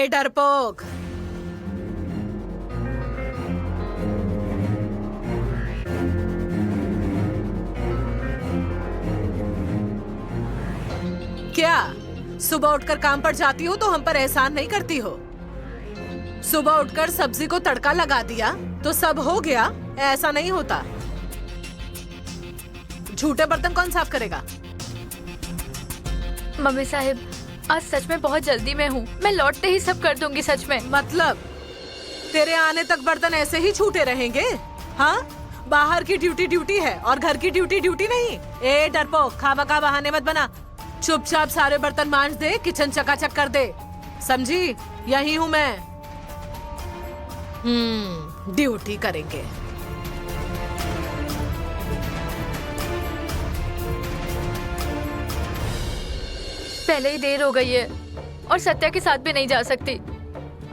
डरपोक, क्या सुबह उठकर काम पर जाती हो तो हम पर एहसान नहीं करती हो? सुबह उठकर सब्जी को तड़का लगा दिया तो सब हो गया, ऐसा नहीं होता। झूठे बर्तन कौन साफ करेगा? मम्मी साहिब, आज सच में बहुत जल्दी में हूँ, मैं लौटते ही सब कर दूंगी। सच में। मतलब तेरे आने तक बर्तन ऐसे ही छूटे रहेंगे? हाँ, बाहर की ड्यूटी ड्यूटी है और घर की ड्यूटी ड्यूटी नहीं। ए डरपोक, खामखा बहाने मत बना, चुपचाप सारे बर्तन मांज दे, किचन चकाचक कर दे, समझी? यही हूँ मैं। ड्यूटी करेंगे। पहले ही देर हो गई है और सत्या के साथ भी नहीं जा सकती।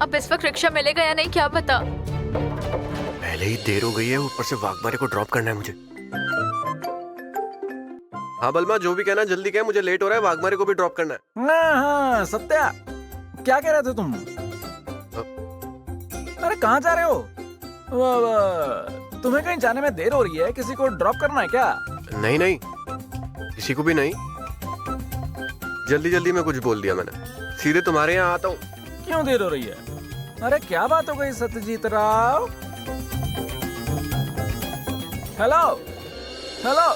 अब इस वक्त रिक्शा मिलेगा या नहीं क्या पता। पहले ही देर हो गई है, ऊपर से वाघमारे को ड्रॉप करना है मुझे। हाँ बलमा, जो भी कहना जल्दी कह, मुझे लेट हो रहा है, वाघमारे को भी ड्रॉप करना है। हाँ सत्या, क्या कह रहे थे तुम? अरे कहाँ जा रहे हो? तुम्हें कहीं जाने में देर हो रही है, किसी को ड्रॉप करना है क्या? नहीं नहीं, किसी को भी नहीं, जल्दी जल्दी में कुछ बोल दिया मैंने, सीधे तुम्हारे यहाँ आता हूँ। क्यों देर हो रही है? अरे क्या बात हो गई सत्यजीत राव? Hello hello.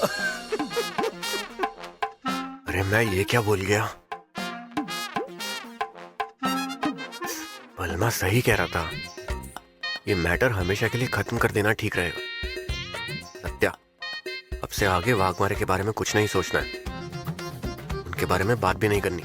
अरे मैं ये क्या बोल गया? बलमा सही कह रहा था, ये मैटर हमेशा के लिए खत्म कर देना ठीक रहेगा। सत्या, अब से आगे वाघमारे के बारे में कुछ नहीं सोचना है, उनके बारे में बात भी नहीं करनी।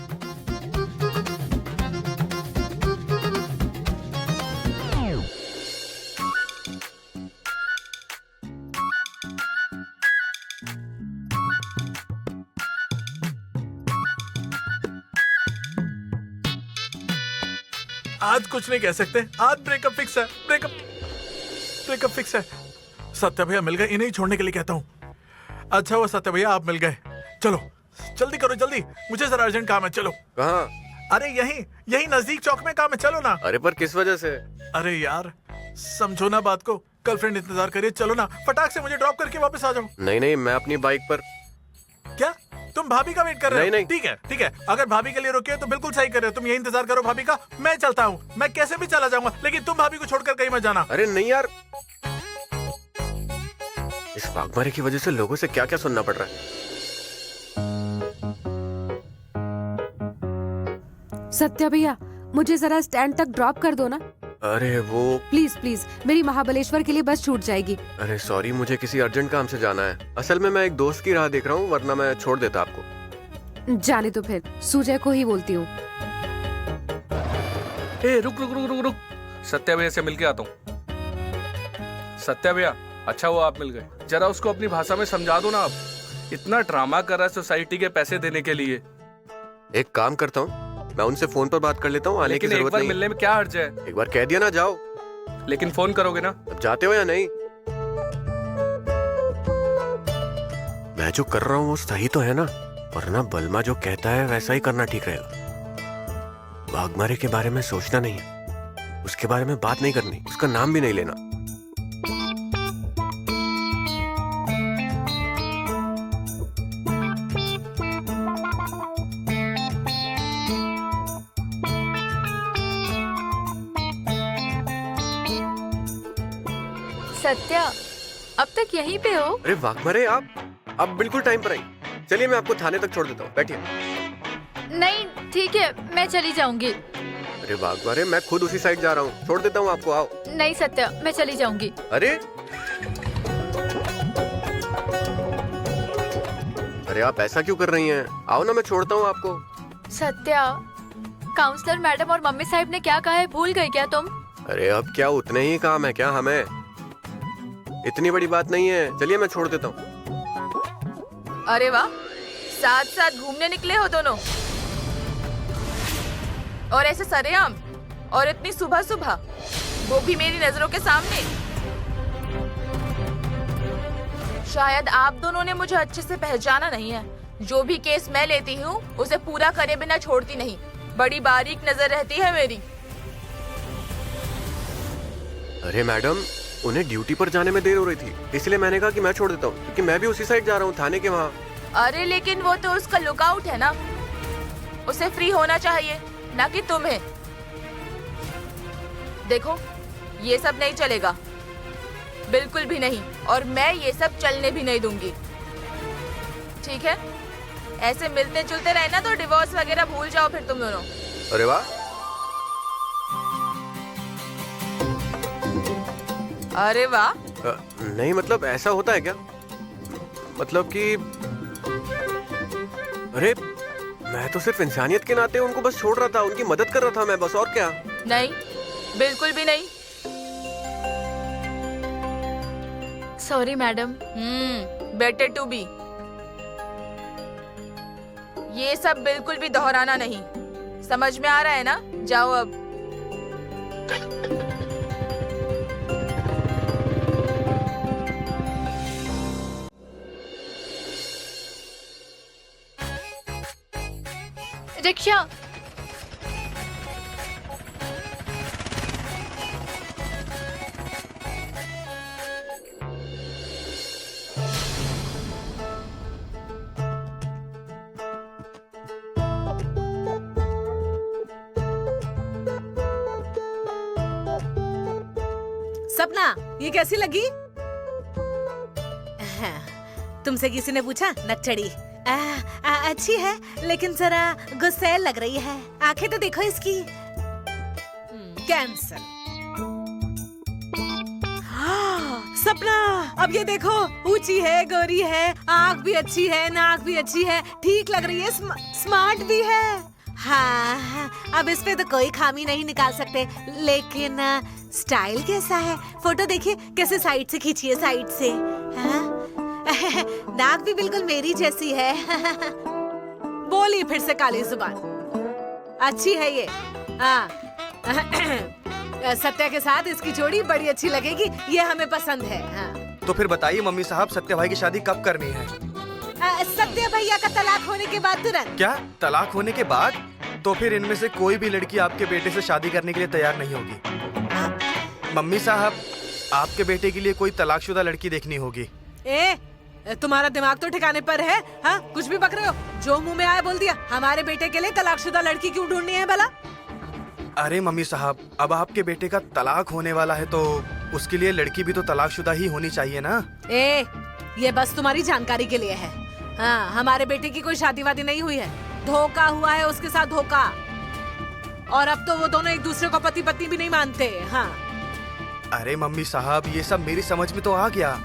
आज कुछ नहीं कह सकते, आज ब्रेकअप फिक्स है। ब्रेकअप फिक्स है। सत्या भैया मिल गए, इन्हें ही छोड़ने के लिए कहता हूँ। अच्छा हुआ सत्या भैया आप मिल गए। चलो जल्दी करो, जल्दी, मुझे जरा अर्जेंट काम है। चलो। कहाँ? अरे यही नजदीक चौक में काम है, चलो ना। अरे पर किस वजह से? अरे यार समझो ना बात को, गर्लफ्रेंड इंतजार करिए, चलो ना, फटाक से मुझे ड्रॉप करके वापस आ जाओ। नहीं नहीं, मैं अपनी बाइक पर। क्या तुम भाभी का वेट कर रहे हो? नहीं। ठीक है, अगर भाभी के लिए रुके हो तो बिल्कुल सही कर रहे हो, तुम यही इंतजार करो भाभी का, मैं चलता हूँ। मैं कैसे भी चला जाऊंगा, लेकिन तुम भाभी को छोड़कर कहीं मत जाना। अरे नहीं यार, इस वाघमारे की वजह से लोगों से क्या क्या सुनना पड़ रहा है। सत्या भैया, मुझे जरा स्टैंड तक ड्रॉप कर दो ना। अरे वो प्लीज प्लीज, मेरी महाबलेश्वर के लिए बस छूट जाएगी। अरे सॉरी, मुझे किसी अर्जेंट काम से जाना है। असल में मैं एक दोस्त की राह देख रहा हूँ, वरना मैं छोड़ देता आपको। जाने तो फिर सुजय को ही बोलती हूँ। ए रुक रुक रुक रुक रुक, सत्या भैया से मिलके आता हूँ। सत्या भैया, अच्छा हुआ आप मिल गए, जरा उसको अपनी भाषा में समझा दो ना। आप इतना ड्रामा कर रहा है सोसाइटी के पैसे देने के लिए। एक काम करता हूँ, मैं उनसे फोन पर बात कर लेता हूँ, आने की लेकिन एक जरूरत बार नहीं। मिलने में क्या हर्ज है? एक बार कह दिया ना जाओ। लेकिन फोन करोगे ना? अब जाते हो या नहीं? मैं जो कर रहा हूँ वो सही तो है ना? वरना बलमा जो कहता है वैसा ही करना ठीक रहेगा। वाघमारे के बारे में सोचना नहीं है, उसके बारे में बात नहीं करनी, उसका नाम भी नहीं लेना। सत्या, अब तक यहीं पे हो? अरे वाघमारे, आप बिल्कुल टाइम पर आई। चलिए मैं आपको थाने तक छोड़ देता हूँ, बैठिए। नहीं ठीक है, मैं चली जाऊंगी। अरे वाघमारे, मैं खुद उसी साइड जा रहा हूँ, छोड़ देता हूँ आपको, आओ। नहीं सत्या, मैं चली जाऊंगी। अरे आप ऐसा क्यों कर रही हैं? आओ ना, मैं छोड़ता हूँ आपको। सत्या, काउंसलर मैडम और मम्मी साहिब ने क्या कहा है, भूल गई क्या तुम? अरे अब क्या उतने ही काम है क्या हमें? इतनी बड़ी बात नहीं है, चलिए मैं छोड़ देता हूँ। अरे वाह, साथ साथ घूमने निकले हो दोनों, और ऐसे सरेआम, और इतनी सुबह सुबह, वो भी मेरी नजरों के सामने। शायद आप दोनों ने मुझे अच्छे से पहचाना नहीं है। जो भी केस मैं लेती हूँ उसे पूरा करे बिना छोड़ती नहीं, बड़ी बारीक नजर रहती है मेरी। अरे मैडम, उन्हें ड्यूटी पर जाने में देर हो रही थी, इसलिए मैंने कहा कि मैं छोड़ देता हूँ, क्योंकि मैं भी उसी साइड जा रहा हूँ, थाने के वहाँ। अरे लेकिन वो तो उसका लुकआउट है ना, उसे फ्री होना चाहिए, ना कि तुम्हें। देखो, ये सब नहीं चलेगा, बिल्कुल भी नहीं, और मैं ये सब चलने भी नहीं दूंगी, ठीक है? ऐसे मिलते जुलते रहना तो डिवोर्स वगैरह भूल जाओ फिर तुम दोनों। अरे वाह, अरे वाह, नहीं मतलब ऐसा होता है क्या? मतलब कि अरे मैं तो सिर्फ इंसानियत के नाते उनको बस छोड़ रहा था, उनकी मदद कर रहा था मैं, बस, और क्या? नहीं, बिल्कुल भी नहीं। Sorry madam. Better to be. ये सब बिल्कुल भी दोहराना नहीं, समझ में आ रहा है ना? जाओ अब। रिक्शा। सपना, ये कैसी लगी? तुमसे किसी ने पूछा? नकचड़ी। अच्छी है, लेकिन जरा गुस्सैल लग रही है। आंखें तो देखो इसकी। कैंसल। सपना, अब ये देखो, ऊंची है, गोरी है, आंख भी अच्छी है, नाक भी अच्छी है, ठीक लग रही है, स्मार्ट भी है। हाँ, अब इस पे तो कोई खामी नहीं निकाल सकते, लेकिन स्टाइल कैसा है? फोटो देखिए कैसे साइड से खींची है, साइड से। हाँ? नाक भी बिल्कुल मेरी जैसी है। बोली फिर से काली जुबान। अच्छी है ये। हाँ। सत्या के साथ इसकी जोड़ी बड़ी अच्छी लगेगी, ये हमें पसंद है। हाँ। तो फिर बताइए मम्मी साहब, सत्या भाई की शादी कब करनी है? सत्या भैया का तलाक होने के बाद तुरंत। क्या तलाक होने के बाद? तो फिर इनमें से कोई भी लड़की आपके बेटे से शादी करने के लिए तैयार नहीं होगी। मम्मी साहब, आपके बेटे के लिए कोई तलाकशुदा लड़की देखनी होगी। तुम्हारा दिमाग तो ठिकाने पर है? हाँ, कुछ भी बक रहे हो? जो मुंह में आया बोल दिया। हमारे बेटे के लिए तलाकशुदा लड़की क्यों ढूंढनी है भला? अरे मम्मी साहब, अब आपके बेटे का तलाक होने वाला है तो उसके लिए लड़की भी तो तलाकशुदा ही होनी चाहिए ना। ये बस तुम्हारी जानकारी के लिए है। हाँ, हमारे बेटे की कोई शादी वादी नहीं हुई है, धोखा हुआ है उसके साथ, धोखा। और अब तो वो दोनों एक दूसरे को पति पत्नी भी नहीं मानते। हाँ। अरे मम्मी साहब, ये सब मेरी समझ में तो आ गया,